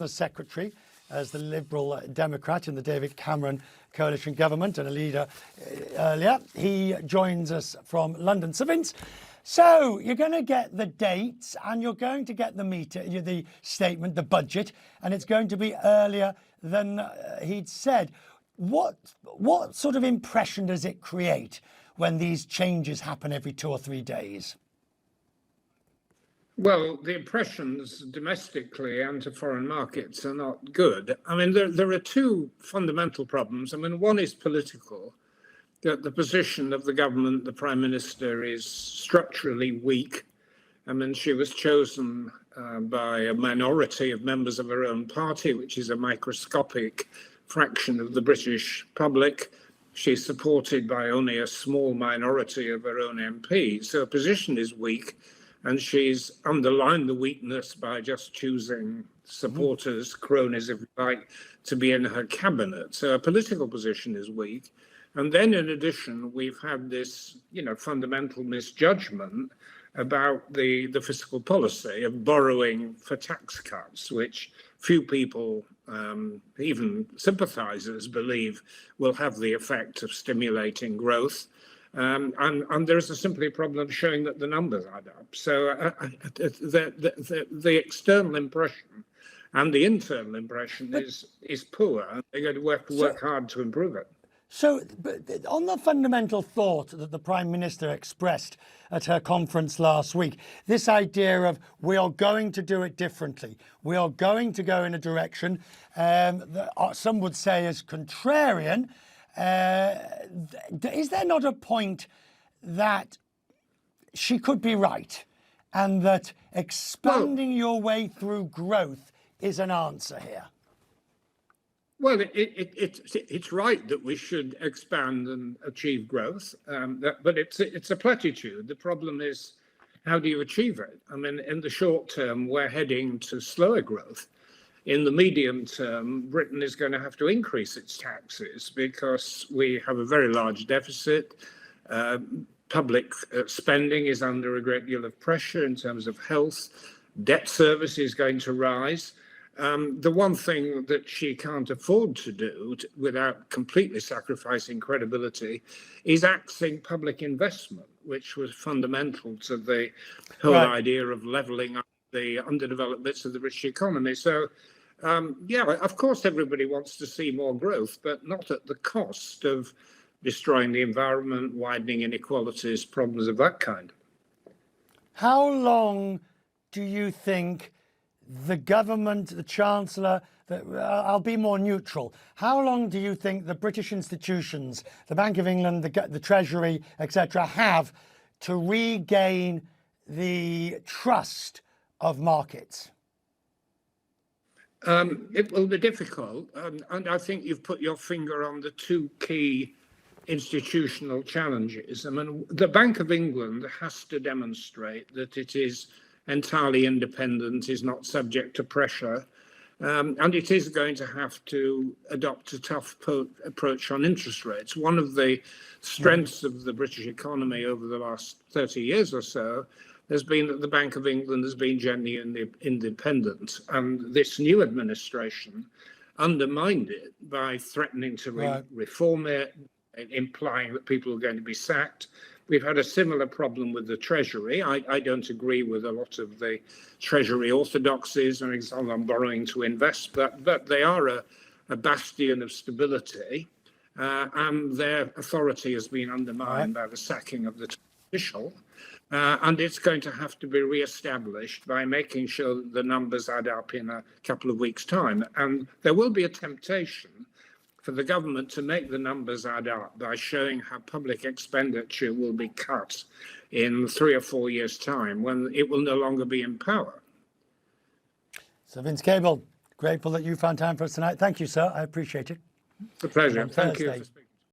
the secretary as the Liberal Democrat in the David Cameron coalition government and a leader earlier. He joins us from London. So Vince, so you're going to get the dates and you're going to get the statement, the budget, and it's going to be earlier than he'd said. What sort of impression does it create when these changes happen every 2 or 3 days? Well, the impressions domestically and to foreign markets are not good. I mean, there are two fundamental problems. I mean, one is political, that the position of the government, the Prime Minister, is structurally weak. I mean, she was chosen by a minority of members of her own party, which is a microscopic fraction of the British public. She's supported by only a small minority of her own MPs. So her position is weak. And she's underlined the weakness by just choosing supporters, cronies, if you like, to be in her cabinet. So her political position is weak. And then in addition, we've had this, fundamental misjudgment about the fiscal policy of borrowing for tax cuts, which few people, even sympathizers, believe will have the effect of stimulating growth. And there's simply a problem showing that the numbers add up. So the external impression and the internal impression is poor. And they're going to work hard to improve it. So, but on the fundamental thought that the Prime Minister expressed at her conference last week, this idea of we are going to do it differently, we are going to go in a direction that some would say is contrarian. Is there not a point that she could be right and that expanding your way through growth is an answer here? Well, it's right that we should expand and achieve growth, but it's a platitude. The problem is, how do you achieve it? I mean, in the short term, we're heading to slower growth. In the medium term, Britain is going to have to increase its taxes because we have a very large deficit. Public spending is under a great deal of pressure in terms of health. Debt service is going to rise. The one thing that she can't afford to do without completely sacrificing credibility is axing public investment, which was fundamental to the whole idea of levelling up the underdeveloped bits of the British economy. So, of course, everybody wants to see more growth, but not at the cost of destroying the environment, widening inequalities, problems of that kind. How long do you think the government, the Chancellor, I'll be more neutral. How long do you think the British institutions, the Bank of England, the Treasury, etc., have to regain the trust of markets? It will be difficult, and I think you've put your finger on the two key institutional challenges. I mean, the Bank of England has to demonstrate that it is entirely independent, is not subject to pressure, and it is going to have to adopt a tough approach on interest rates. One of the strengths of the British economy over the last 30 years or so has been that the Bank of England has been genuinely independent, and this new administration undermined it by threatening to reform it, implying that people are going to be sacked. We've had a similar problem with the Treasury. I don't agree with a lot of the Treasury orthodoxies on borrowing to invest, but they are a bastion of stability, and their authority has been undermined by the sacking of the official. And it's going to have to be re-established by making sure that the numbers add up in a couple of weeks' time. And there will be a temptation for the government to make the numbers add up by showing how public expenditure will be cut in 3 or 4 years' time when it will no longer be in power. So Vince Cable, grateful that you found time for us tonight. Thank you, sir. I appreciate it. It's a pleasure. Thank you for speaking.